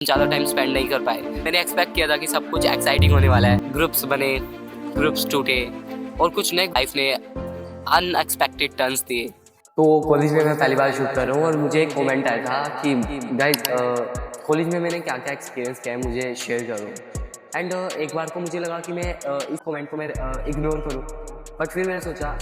ज़्यादा time spend नहीं कर पाए। मैंने एक्सपेक्ट किया था कि सब कुछ एक्साइटिंग होने वाला है, ग्रुप्स बने, ग्रुप्स टूटे और कुछ नए लाइफ ने अनएक्सपेक्टेड टर्न्स दिए। तो कॉलेज में मैं पहली बार शूट कर रहा हूँ और मुझे एक कमेंट आया था कि गाइस कॉलेज में मैंने क्या क्या एक्सपीरियंस किया है मुझे शेयर करो। एंड एक बार को मुझे लगा कि मैं इस कमेंट को मैं इग्नोर करूँ, बट फिर मैंने सोचा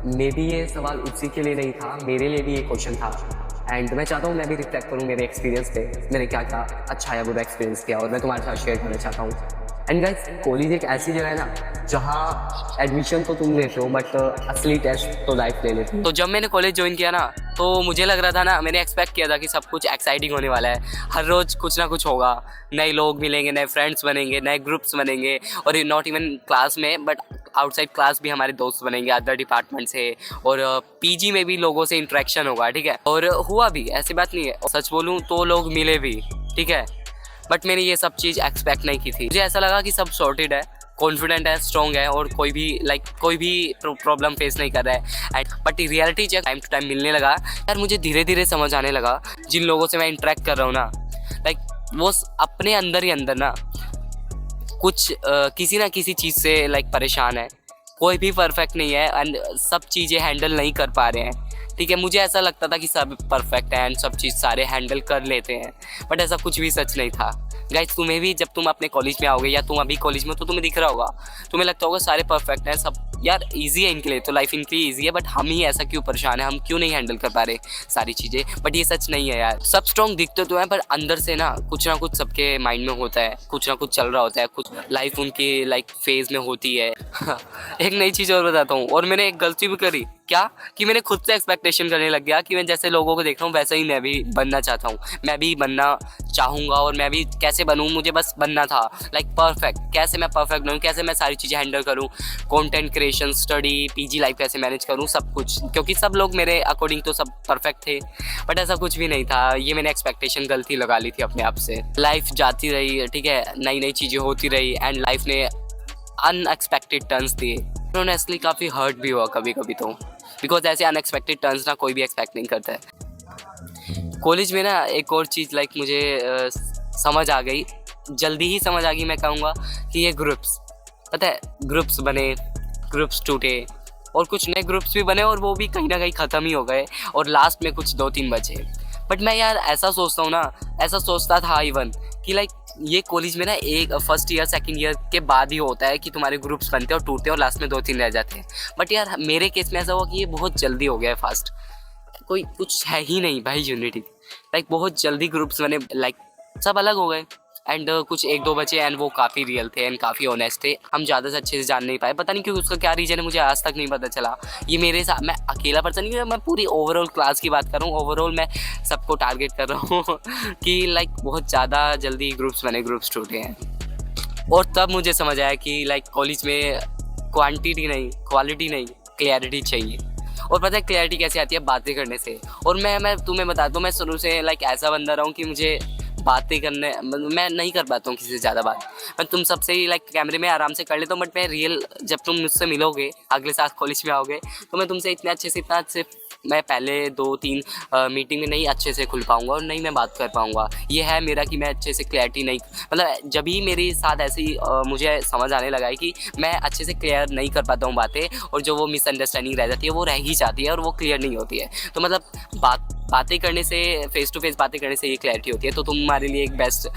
मे बी ये सवाल उसी के लिए नहीं था, मेरे लिए भी ये क्वेश्चन था। एंड मैं चाहता हूँ मैं भी रिफ्लेक्ट करूँ मेरे एक्सपीरियंस पे, मैंने क्या क्या अच्छा या बुरा एक्सपीरियंस किया और मैं तुम्हारे साथ शेयर करना चाहता हूँ। एंड गाइस कॉलेज एक ऐसी जगह है ना जहाँ एडमिशन तो तुम लेते हो बट असली टेस्ट तो लाइफ ले लेते हो। तो जब मैंने कॉलेज ज्वाइन किया ना तो मुझे लग रहा था ना, मैंने एक्सपेक्ट किया था कि सब कुछ एक्साइटिंग होने वाला है, हर रोज़ कुछ ना कुछ होगा, नए लोग मिलेंगे, नए फ्रेंड्स बनेंगे, नए ग्रुप्स बनेंगे और नॉट इवन क्लास में बट आउटसाइड क्लास भी हमारे दोस्त बनेंगे अदर डिपार्टमेंट से, और पीजी में भी लोगों से इंटरेक्शन होगा, ठीक है। और हुआ भी, ऐसी बात नहीं है, सच बोलूँ तो लोग मिले भी, ठीक है। बट मैंने ये सब चीज़ एक्सपेक्ट नहीं की थी। मुझे ऐसा लगा कि सब सॉर्टेड है, कॉन्फिडेंट है, स्ट्रॉन्ग है और कोई भी प्रॉब्लम फेस नहीं कर रहा है। And but reality check time to time मिलने लगा यार, मुझे धीरे धीरे समझ आने लगा जिन लोगों से मैं इंटरेक्ट कर रहा हूँ ना, लाइक वो अपने अंदर ही अंदर ना कुछ किसी ना किसी चीज़ से लाइक परेशान है। कोई भी परफेक्ट नहीं है एंड सब चीज़ें हैंडल नहीं कर पा रहे हैं, ठीक है। मुझे ऐसा लगता था कि सब परफेक्ट है एंड सब चीज़ सारे हैंडल कर लेते हैं, बट ऐसा कुछ भी सच नहीं था। गाइस तुम्हें भी जब तुम अपने कॉलेज में आओगे या तुम अभी कॉलेज में तो तुम्हें दिख रहा होगा, तुम्हें लगता होगा सारे परफेक्ट हैं, सब यार इजी है इनके लिए, तो लाइफ इनके लिए इजी है, बट हम ही ऐसा क्यों परेशान है, हम क्यों नहीं हैंडल कर पा रहे सारी चीज़ें। बट ये सच नहीं है यार, सब स्ट्रॉन्ग दिखते तो हैं पर अंदर से ना कुछ सबके माइंड में होता है, कुछ ना कुछ चल रहा होता है, कुछ लाइफ उनकी लाइक फेज में होती है। एक नई चीज़ और बताता हूँ, और मैंने एक गलती भी करी क्या कि मैंने खुद से एक्सपेक्टेशन करने लग गया कि मैं जैसे लोगों को देख रहा हूँ वैसे ही मैं भी बनना चाहता हूँ, मैं भी बनना चाहूँगा और मैं भी कैसे बनूँ, मुझे बस बनना था लाइक परफेक्ट। कैसे मैं परफेक्ट बनूँ, कैसे मैं सारी चीज़ें हैंडल करूँ, content creation, study, PG life कैसे मैनेज करूँ, सब कुछ, क्योंकि सब लोग मेरे अकॉर्डिंग तो सब परफेक्ट थे, बट ऐसा कुछ भी नहीं था। ये मैंने एक्सपेक्टेशन गलती लगा ली थी अपने आप से। लाइफ जाती रही, ठीक है, नई नई चीज़ें होती रही एंड लाइफ ने अनएक्सपेक्टेड टर्न्स दिए। ऑनेस्टली काफ़ी हर्ट भी हुआ कभी कभी तो, बिकॉज ऐसे अनएक्सपेक्टेड टर्न्स ना कोई भी एक्सपेक्ट नहीं करता है। कॉलेज में ना एक और चीज़ लाइक मुझे समझ आ गई, जल्दी ही समझ आ गई मैं कहूँगा, कि ये ग्रुप्स, पता है, ग्रुप्स बने, ग्रुप्स टूटे और कुछ नए ग्रुप्स भी बने और वो भी कहीं ना कहीं ख़त्म ही हो गए और लास्ट में कुछ 2-3 बचे। बट मैं यार ऐसा सोचता हूँ ना, ऐसा सोचता था इवन कि लाइक ये कॉलेज में ना एक फर्स्ट ईयर सेकंड ईयर के बाद ही होता है कि तुम्हारे ग्रुप्स बनते हैं और टूटते हैं और लास्ट में 2-3 रह जाते हैं। बट यार मेरे केस में ऐसा हुआ कि ये बहुत जल्दी हो गया है, फास्ट, कोई कुछ है ही नहीं भाई यूनिटी, लाइक बहुत जल्दी ग्रुप्स बने, लाइक सब अलग हो गए एंड कुछ 1-2 बचे एंड वो काफ़ी रियल थे एंड काफ़ी ऑनेस्ट थे। हम ज़्यादा से अच्छे से जान नहीं पाए, पता नहीं क्यों, उसका क्या रीज़न है मुझे आज तक नहीं पता चला। ये मेरे साथ, मैं अकेला पर्सन नहीं हूँ, मैं पूरी ओवरऑल क्लास की बात कर रहा हूँ, ओवरऑल मैं सबको टारगेट कर रहा हूँ कि लाइक बहुत ज़्यादा जल्दी ग्रुप्स बने, ग्रुप्स टूटे हैं। और तब मुझे समझ आया कि लाइक कॉलेज में क्वांटिटी नहीं, क्वालिटी नहीं, क्लैरिटी चाहिए। और पता है क्लैरिटी कैसे आती है, बातें करने से। और मैं तुम्हें बता दूँ, मैं शुरू से लाइक ऐसा बंदा रहा हूँ कि मुझे बातें करने, मैं नहीं कर पाता हूँ किसी से ज़्यादा बात। मैं तुम सबसे ही लाइक कैमरे में आराम से कर लेता हूँ, बट मैं रियल जब तुम मुझसे मिलोगे अगले साल कॉलेज में आओगे तो मैं तुमसे इतने अच्छे से मैं पहले 2-3 मीटिंग में नहीं अच्छे से खुल पाऊँगा और नहीं मैं बात कर पाऊँगा। ये है मेरा कि मैं अच्छे से क्लैरिटी नहीं, मतलब जब ही मेरे साथ ऐसे ही मुझे समझ आने लगा है कि मैं अच्छे से क्लियर नहीं कर पाता हूँ बातें, और जो वो मिसअंडरस्टैंडिंग रह जाती है वो रह ही जाती है और वो क्लियर नहीं होती है। तो मतलब बातें करने से, फेस टू फेस बातें करने से ये क्लैरिटी होती है। तो तुम्हारे लिए एक बेस्ट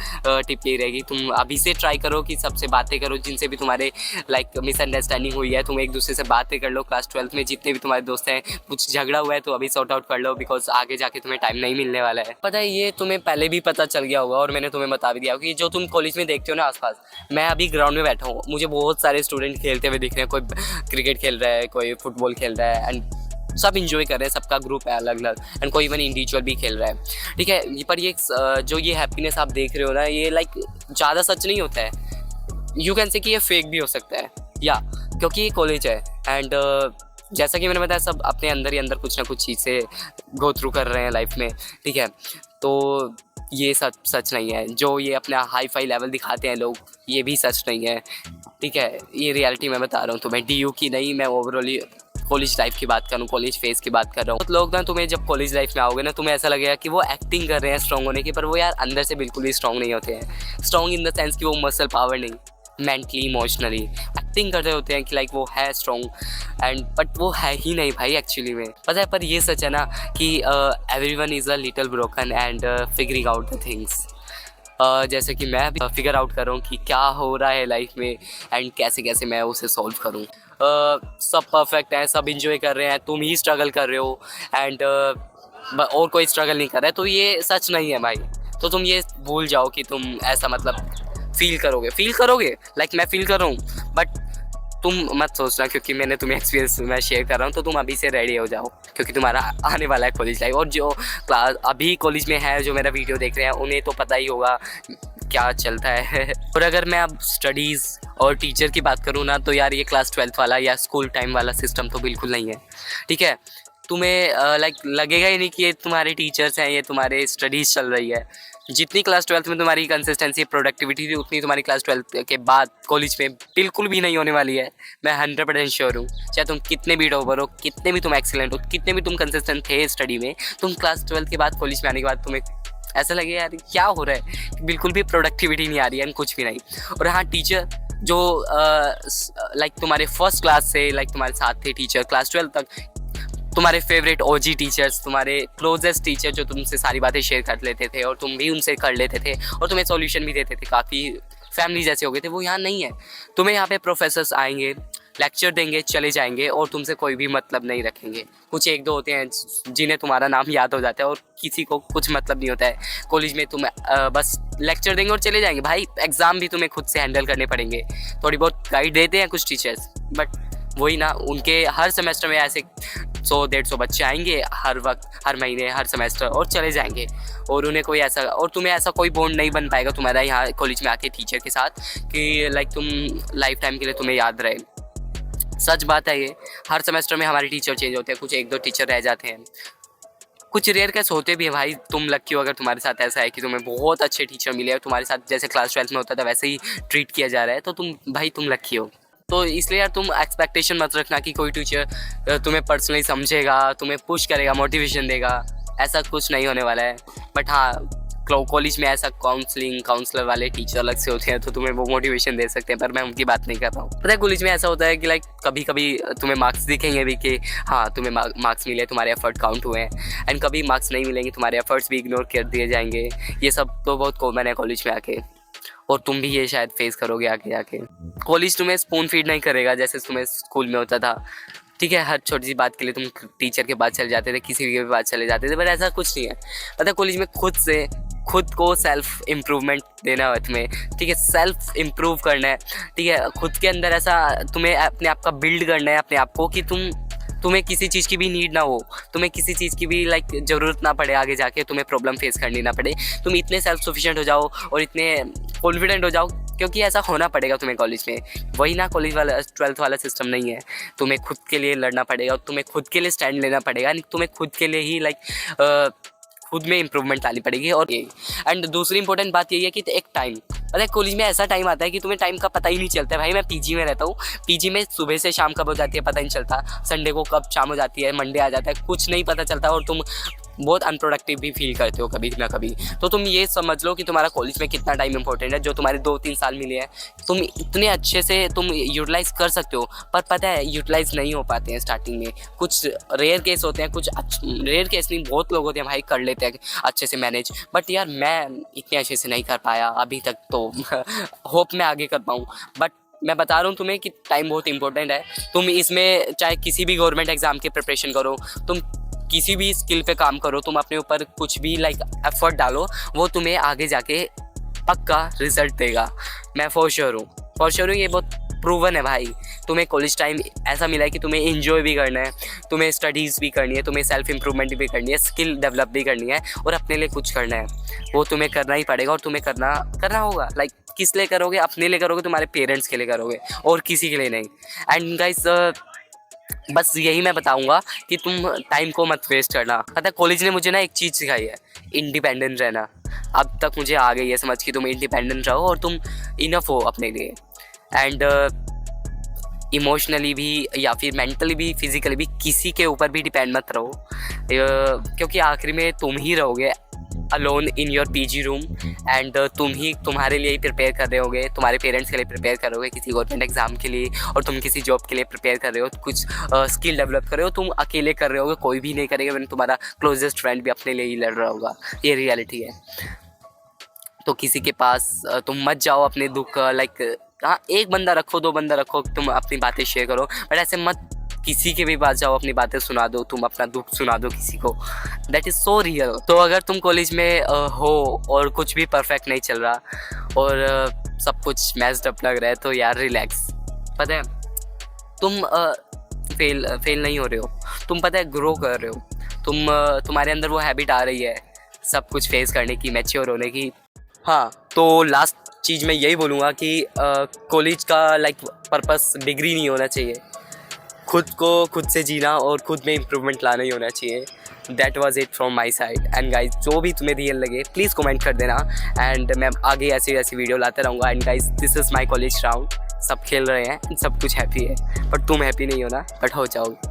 टिप यही रहेगी, तुम अभी से ट्राई करो कि सबसे बातें करो जिनसे भी तुम्हारे लाइक मिसअंडरस्टैंडिंग हुई है, तुम एक दूसरे से बातें कर लो। क्लास 12th में जितने भी तुम्हारे दोस्त हैं, कुछ झगड़ा हुआ है तो अभी सॉर्ट आउट कर लो, बिकॉज आगे जाके तुम्हें टाइम नहीं मिलने वाला है। पता है ये तुम्हें पहले भी पता चल गया होगा और मैंने तुम्हें बता भी दिया कि जो तुम कॉलेज में देखते हो ना आसपास, मैं अभी ग्राउंड में बैठा हूँ, मुझे बहुत सारे स्टूडेंट खेलते हुए दिख रहे हैं, कोई क्रिकेट खेल रहा है, कोई फुटबॉल खेल रहा है एंड सब इंजॉय कर रहे हैं, सबका ग्रुप है अलग अलग एंड कोई इवन इंडिविजुअल भी खेल रहा है, ठीक है। पर ये जो ये हैप्पीनेस आप देख रहे हो ना, ये लाइक ज़्यादा सच नहीं होता है, यू कैन से कि ये फेक भी हो सकता है या, क्योंकि ये कॉलेज है एंड जैसा कि मैंने बताया सब अपने अंदर ही अंदर कुछ ना कुछ चीज़ से गो थ्रू कर रहे हैं लाइफ में, ठीक है। तो ये सच नहीं है, जो ये अपना हाई फाई लेवल दिखाते हैं लोग, ये भी सच नहीं है, ठीक है। ये रियलिटी मैं बता रहा हूँ तुम्हें, DU की नहीं, मैं ओवरऑल कॉलेज लाइफ की बात करूँ, कॉलेज फेज की बात कर रहा हूँ, बहुत लोग ना तुम्हें जब कॉलेज लाइफ में आओगे ना तुम्हें ऐसा लगेगा कि वो एक्टिंग कर रहे हैं स्ट्रॉन्ग होने की, पर वो यार अंदर से बिल्कुल भी स्ट्रॉन्ग नहीं होते हैं। स्ट्रॉन्ग इन द सेंस कि वो मसल पावर नहीं, मेंटली इमोशनली एक्टिंग करते होते हैं कि लाइक वो है स्ट्रॉन्ग एंड बट वो है ही नहीं भाई एक्चुअली में। पता है पर ये सच है ना कि everyone is a little broken and figuring out the things. जैसे कि मैं भी फिगर आउट कर रहा हूँ कि क्या हो रहा है लाइफ में एंड कैसे कैसे मैं उसे सॉल्व करूँ। सब परफेक्ट है, सब इंजॉय कर रहे हैं, तुम ही स्ट्रगल कर रहे हो एंड और कोई स्ट्रगल नहीं कर रहा है, तो ये सच नहीं है भाई। तो तुम ये भूल जाओ कि तुम ऐसा मतलब फील करोगे लाइक मैं फील कर रहा हूँ, बट तुम मत सोचना क्योंकि मैंने तुम्हें एक्सपीरियंस मैं शेयर कर रहा हूँ, तो तुम अभी से रेडी हो जाओ क्योंकि तुम्हारा आने वाला है कॉलेज लाइफ। और जो क्लास अभी कॉलेज में है, जो मेरा वीडियो देख रहे हैं, उन्हें तो पता ही होगा क्या चलता है। और अगर मैं अब स्टडीज़ और टीचर की बात करूँ ना, तो यार ये क्लास 12th वाला या स्कूल टाइम वाला सिस्टम तो बिल्कुल नहीं है, ठीक है। तुम्हें लाइक लगेगा ही नहीं कि ये तुम्हारे टीचर्स हैं, ये तुम्हारे स्टडीज़ चल रही है। जितनी क्लास 12th में तुम्हारी कंसिस्टेंसी प्रोडक्टिविटी थी, उतनी तुम्हारी क्लास 12th के बाद कॉलेज में बिल्कुल भी नहीं होने वाली है। मैं 100% श्योर हूँ। चाहे तुम कितने भी टॉपर हो, कितने भी तुम एक्सीलेंट हो, कितने भी तुम कंसिस्टेंट थे स्टडी में, तुम क्लास 12th के बाद कॉलेज में आने के बाद तुम्हें ऐसा लगे यार क्या हो रहा है, बिल्कुल भी प्रोडक्टिविटी नहीं आ रही है एंड कुछ भी नहीं। और हाँ, टीचर जो लाइक तुम्हारे फर्स्ट क्लास से लाइक तुम्हारे साथ थे टीचर क्लास 12 तक, तुम्हारे फेवरेट ओजी टीचर्स, तुम्हारे क्लोजेस्ट टीचर जो तुमसे सारी बातें शेयर कर लेते थे और तुम भी उनसे कर लेते थे और तुम्हें सॉल्यूशन भी देते थे, काफ़ी फैमिली जैसे हो गए थे, वो यहाँ नहीं है। तुम्हें यहाँ पे प्रोफेसर्स आएंगे, लेक्चर देंगे, चले जाएंगे और तुमसे कोई भी मतलब नहीं रखेंगे। कुछ एक दो होते हैं जिन्हें तुम्हारा नाम याद हो जाता है और किसी को कुछ मतलब नहीं होता है। कॉलेज में तुम बस लेक्चर देंगे और चले जाएंगे। भाई एग्ज़ाम भी तुम्हें खुद से हैंडल करने पड़ेंगे। थोड़ी बहुत गाइड देते हैं कुछ टीचर्स, बट वही ना, उनके हर सेमेस्टर में ऐसे 100-150 बच्चे आएंगे हर वक्त, हर महीने, हर सेमेस्टर, और चले जाएंगे। और उन्हें कोई ऐसा, और तुम्हें ऐसा कोई बॉन्ड नहीं बन पाएगा तुम्हारा यहाँ कॉलेज में आके टीचर के साथ कि लाइक तुम लाइफ टाइम के लिए तुम्हें याद रहे। सच बात है ये। हर सेमेस्टर में हमारे टीचर चेंज होते हैं, कुछ एक दो टीचर रह जाते हैं, कुछ रेयर केस होते भी हैं। भाई तुम लकी हो अगर तुम्हारे साथ ऐसा है कि तुम्हें बहुत अच्छे टीचर मिले और तुम्हारे साथ जैसे क्लास 12 में होता था वैसे ही ट्रीट किया जा रहा है, तो तुम लकी हो। तो इसलिए यार तुम एक्सपेक्टेशन मत रखना कि कोई टीचर तुम्हें पर्सनली समझेगा, तुम्हें पुश करेगा, मोटिवेशन देगा। ऐसा कुछ नहीं होने वाला है। बट हाँ, कॉलेज में ऐसा काउंसलर वाले टीचर अलग से होते हैं, तो तुम्हें वो मोटिवेशन दे सकते हैं, पर मैं उनकी बात नहीं कर रहा हूँ। पता है कॉलेज में ऐसा होता है कि लाइक कभी कभी तुम्हें मार्क्स दिखेंगे भी कि हाँ तुम्हें मार्क्स मिले, तुम्हारे एफर्ट काउंट हुए हैं, एंड कभी मार्क्स नहीं मिलेंगे, तुम्हारे एफर्ट्स भी इग्नोर कर दिए जाएंगे। ये सब तो बहुत कॉमन है कॉलेज में आके, और तुम भी ये शायद फेस करोगे आगे आके। कॉलेज तुम्हें स्पून फीड नहीं करेगा जैसे तुम्हें स्कूल में होता था, ठीक है। हर छोटी सी बात के लिए तुम टीचर के पास चले जाते थे, किसी के पास चले जाते थे, पर ऐसा कुछ नहीं है। पता है कॉलेज में खुद को सेल्फ इम्प्रूवमेंट देना है तुम्हें, ठीक है। सेल्फ इम्प्रूव करना है, ठीक है। खुद के अंदर ऐसा तुम्हें अपने आप का बिल्ड करना है अपने आप को कि तुम्हें किसी चीज़ की भी नीड ना हो, तुम्हें किसी चीज़ की भी लाइक ज़रूरत ना पड़े, आगे जाके तुम्हें प्रॉब्लम फेस करनी ना पड़े। तुम इतने सेल्फ सफिशिएंट हो जाओ और इतने कॉन्फिडेंट हो जाओ, क्योंकि ऐसा होना पड़ेगा तुम्हें कॉलेज में। वही ना, कॉलेज वाला 12th वाला सिस्टम नहीं है। तुम्हें खुद के लिए लड़ना पड़ेगा, तुम्हें खुद के लिए स्टैंड लेना पड़ेगा, तुम्हें खुद के लिए ही लाइक खुद में इंप्रूवमेंट लानी पड़ेगी। और ये एंड दूसरी इंपॉर्टेंट बात यही है कि एक टाइम, अरे कॉलेज में ऐसा टाइम आता है कि तुम्हें टाइम का पता ही नहीं चलता है। भाई मैं पीजी में रहता हूँ, पीजी में सुबह से शाम कब हो जाती है पता नहीं चलता, संडे को कब शाम हो जाती है, मंडे आ जाता है, कुछ नहीं पता चलता, और तुम बहुत अनप्रोडक्टिव भी फील करते हो कभी ना कभी। तो तुम ये समझ लो कि तुम्हारा कॉलेज में कितना टाइम इंपॉर्टेंट है। जो तुम्हारे 2-3 साल मिले हैं, तुम इतने अच्छे से तुम यूटिलाइज़ कर सकते हो, पर पता है यूटिलाइज़ नहीं हो पाते हैं स्टार्टिंग में। कुछ रेयर केस होते हैं, कुछ रेयर केस नहीं, बहुत लोग होते हैं भाई कर लेते हैं अच्छे से मैनेज, बट यार मैं इतने अच्छे से नहीं कर पाया अभी तक, तो होप मैं आगे कर पाऊँ। बट मैं बता रहा हूँ तुम्हें कि टाइम बहुत इंपॉर्टेंट है। तुम इसमें चाहे किसी भी गवर्नमेंट एग्ज़ाम की प्रिपरेशन करो, तुम किसी भी स्किल पे काम करो, तुम अपने ऊपर कुछ भी लाइक एफर्ट डालो, वो तुम्हें आगे जाके पक्का रिजल्ट देगा। मैं फॉर श्योर हूँ, ये बहुत प्रूवन है भाई। तुम्हें कॉलेज टाइम ऐसा मिला है कि तुम्हें एंजॉय भी करना है, तुम्हें स्टडीज़ भी करनी है, तुम्हें सेल्फ इम्प्रूवमेंट भी करनी है, स्किल डेवलप भी करनी है, और अपने लिए कुछ करना है। वो तुम्हें करना ही पड़ेगा, और तुम्हें करना होगा। लाइक किस लिए करोगे? अपने लिए करोगे, तुम्हारे पेरेंट्स के लिए करोगे, और किसी के लिए नहीं। एंड गाइस बस यही मैं बताऊंगा कि तुम टाइम को मत वेस्ट करना। पता है कॉलेज ने मुझे ना एक चीज़ सिखाई है, इंडिपेंडेंट रहना। अब तक मुझे आ गई है समझ कि तुम इंडिपेंडेंट रहो और तुम इनफ हो अपने लिए। एंड इमोशनली भी या फिर मेंटली भी, फिजिकली भी किसी के ऊपर भी डिपेंड मत रहो, क्योंकि आखिर में तुम ही रहोगे alone in your PG room and तुम ही तुम्हारे लिए ही प्रिपेयर कर रहे होगे, तुम्हारे पेरेंट्स के लिए प्रिपेयर कर रहे होगे किसी गवर्नमेंट एग्जाम के लिए, और तुम किसी जॉब के लिए प्रिपेयर कर रहे हो, कुछ स्किल डेवलप कर रहे हो, तुम अकेले कर रहे होगे, कोई भी नहीं करेगा, वरना तुम्हारा क्लोजेस्ट फ्रेंड भी अपने लिए ही लड़ रहा होगा। ये रियलिटी है। तो किसी के पास तुम मत जाओ अपने दुख, लाइक हाँ एक बंदा रखो, 2 बंदा रखो, तुम अपनी बातें शेयर करो, बट ऐसे मत किसी के भी पास जाओ, अपनी बातें सुना दो, तुम अपना दुख सुना दो किसी को। That is so real. तो अगर तुम कॉलेज में हो और कुछ भी परफेक्ट नहीं चल रहा और सब कुछ मैस्ड अप लग रहा है, तो यार रिलैक्स। पता है तुम फेल नहीं हो रहे हो, तुम पता है ग्रो कर रहे हो, तुम्हारे अंदर वो हैबिट आ रही है सब कुछ फेस करने की, मैच्योर होने की। हाँ, तो लास्ट चीज़ मैं यही बोलूँगा कि कॉलेज का लाइक पर्पस डिग्री नहीं होना चाहिए, खुद को खुद से जीना और खुद में इम्प्रूवमेंट लाना ही होना चाहिए। That was it from my side. And guys जो भी तुम्हें रियल लगे प्लीज़ कमेंट कर देना, एंड मैं आगे ऐसी वीडियो लाते रहूँगा। And guys this is my college round. सब खेल रहे हैं, सब कुछ हैप्पी है, बट तुम हैप्पी नहीं हो ना, बट हो जाओगे।